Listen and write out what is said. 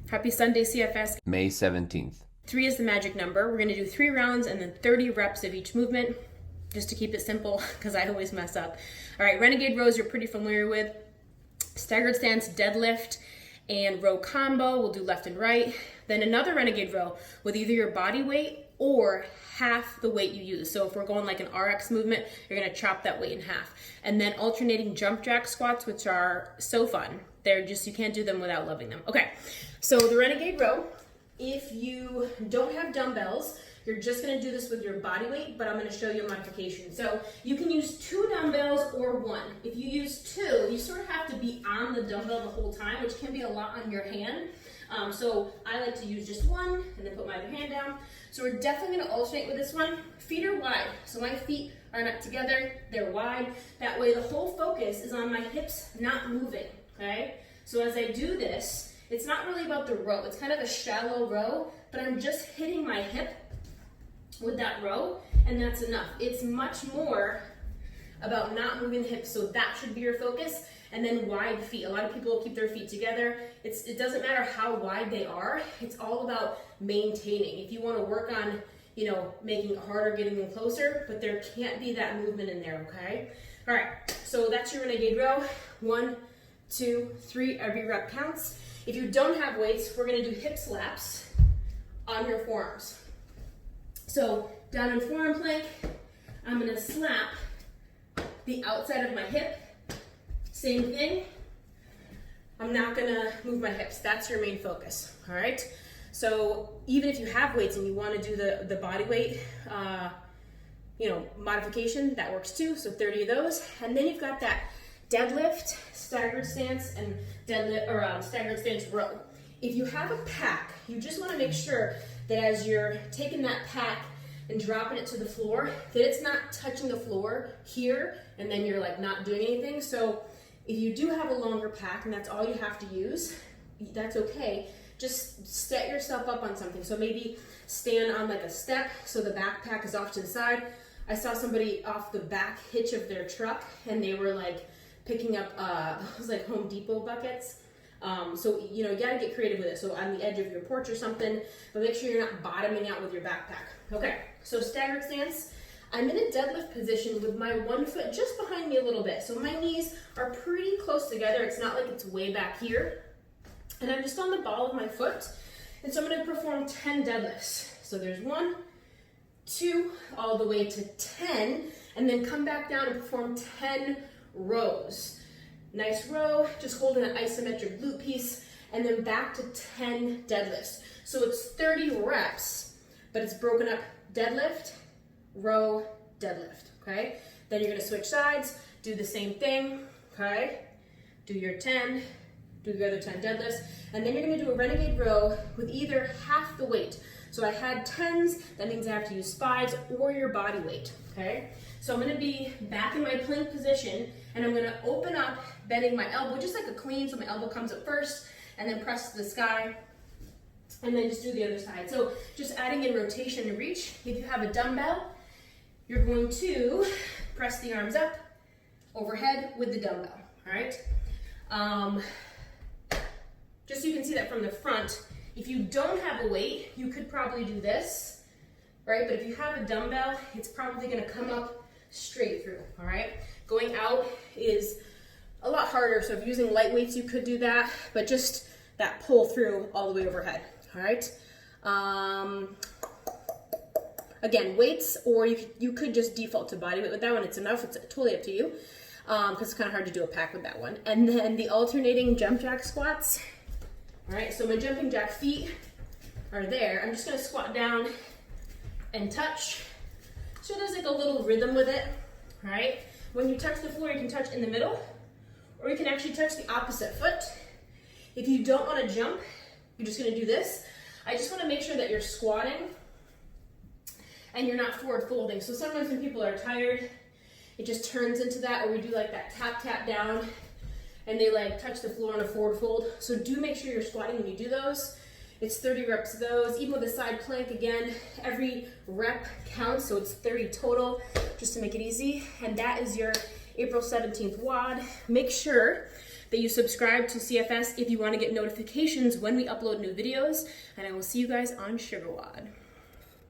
Happy Sunday, CFS. May 17th. 3 is the magic number. We're gonna do 3 rounds and then 30 reps of each movement, just to keep it simple, because I always mess up. All right, Renegade rows you're pretty familiar with. Staggered stance, deadlift, and row combo. We'll do left and right. Then another Renegade row with either your body weight or half the weight you use. So if we're going like an RX movement, you're gonna chop that weight in half. And then alternating jump jack squats, which are so fun. They're just, you can't do them without loving them. Okay, so the Renegade row, if you don't have dumbbells, you're just gonna do this with your body weight, but I'm gonna show you a modification. So you can use 2 dumbbells or 1. If you use 2, you sort of have to be on the dumbbell the whole time, which can be a lot on your hand. So I like to use just 1 and then put my other hand down. So we're definitely gonna alternate with this one. Feet are wide, so my feet are not together, they're wide. That way the whole focus is on my hips not moving, okay? So as I do this, it's not really about the row. It's kind of a shallow row, but I'm just hitting my hip with that row, and that's enough. It's much more about not moving the hips, so that should be your focus. And then wide feet. A lot of people keep their feet together. It doesn't matter how wide they are. It's all about maintaining. If you want to work on, making it harder, getting them closer, but there can't be that movement in there, okay? All right, so that's your Renegade row. 1, 2, 3, every rep counts. If you don't have weights, we're gonna do hip slaps on your forearms. So down in forearm plank, I'm gonna slap the outside of my hip. Same thing. I'm not gonna move my hips. That's your main focus, all right? So even if you have weights and you wanna do the body weight, modification, that works too, so 30 of those. And then you've got that deadlift, staggered stance, and deadlift or staggered stance row. If you have a pack, you just wanna make sure that as you're taking that pack and dropping it to the floor, that it's not touching the floor here, and then you're like not doing anything. So if you do have a longer pack and that's all you have to use, that's okay. Just set yourself up on something. So maybe stand on like a step so the backpack is off to the side. I saw somebody off the back hitch of their truck and they were like picking up those like Home Depot buckets. So you gotta get creative with it. So on the edge of your porch or something, but make sure you're not bottoming out with your backpack. Okay, so staggered stance. I'm in a deadlift position with my one foot just behind me a little bit. So my knees are pretty close together. It's not like it's way back here. And I'm just on the ball of my foot. And so I'm gonna perform 10 deadlifts. So there's 1, 2, all the way to 10, and then come back down and perform 10 rows. Nice row, just holding an isometric glute piece, and then back to 10 deadlifts. So it's 30 reps, but it's broken up deadlift, row, deadlift, okay? Then you're gonna switch sides, do the same thing, okay? Do your 10, do the other 10 deadlifts, and then you're gonna do a Renegade row with either half the weight. So I had 10s, that means I have to use 5s or your body weight, okay? So I'm gonna be back in my plank position, and I'm gonna open up, bending my elbow, just like a clean, so my elbow comes up first, and then press to the sky, and then just do the other side. So just adding in rotation and reach. If you have a dumbbell, you're going to press the arms up, overhead with the dumbbell, all right? Just so you can see that from the front, if you don't have a weight, you could probably do this, right? But if you have a dumbbell, it's probably gonna come up straight through, all right? Going out is a lot harder, so if you're using light weights, you could do that, but just that pull through all the way overhead, all right? Again, weights, or you could just default to body weight with that one. It's enough, it's totally up to you, because it's kind of hard to do a pack with that one. And then the alternating jump jack squats. All right, so my jumping jack feet are there. I'm just gonna squat down and touch. So there's like a little rhythm with it, all right? When you touch the floor, you can touch in the middle, or you can actually touch the opposite foot. If you don't wanna jump, you're just gonna do this. I just wanna make sure that you're squatting and you're not forward folding. So sometimes when people are tired, it just turns into that, or we do like that tap, tap down, and they like touch the floor on a forward fold. So do make sure you're squatting when you do those. It's 30 reps of those. Even with a side plank, again, every rep counts, so it's 30 total, just to make it easy. And that is your April 17th WOD. Make sure that you subscribe to CFS if you want to get notifications when we upload new videos, and I will see you guys on Sugar WOD.